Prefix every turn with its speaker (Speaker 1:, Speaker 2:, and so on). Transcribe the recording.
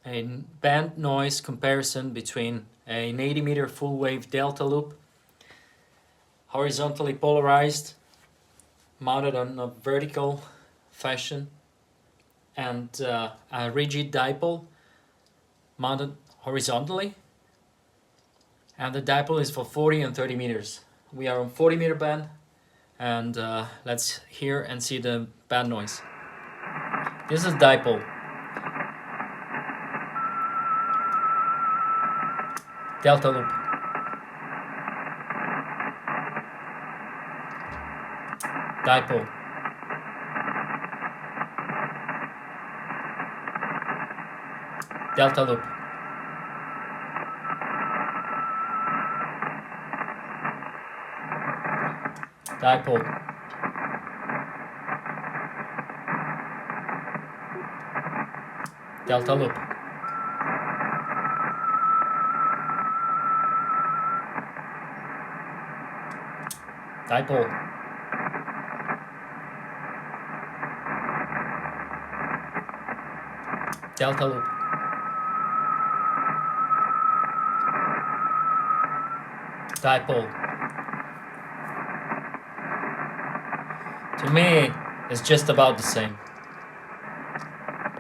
Speaker 1: a band noise comparison between an 80-meter full wave delta loop, horizontally polarized, mounted on a vertical fashion, and a rigid dipole mounted horizontally. And the dipole is for 40 and 30 meters. We are on 40-meter band, and let's hear and see the band noise. This is dipole. Delta loop. Dipole. Delta loop. Dipole. Delta loop. Dipole. Delta loop. Dipole. To me, it's just about the same.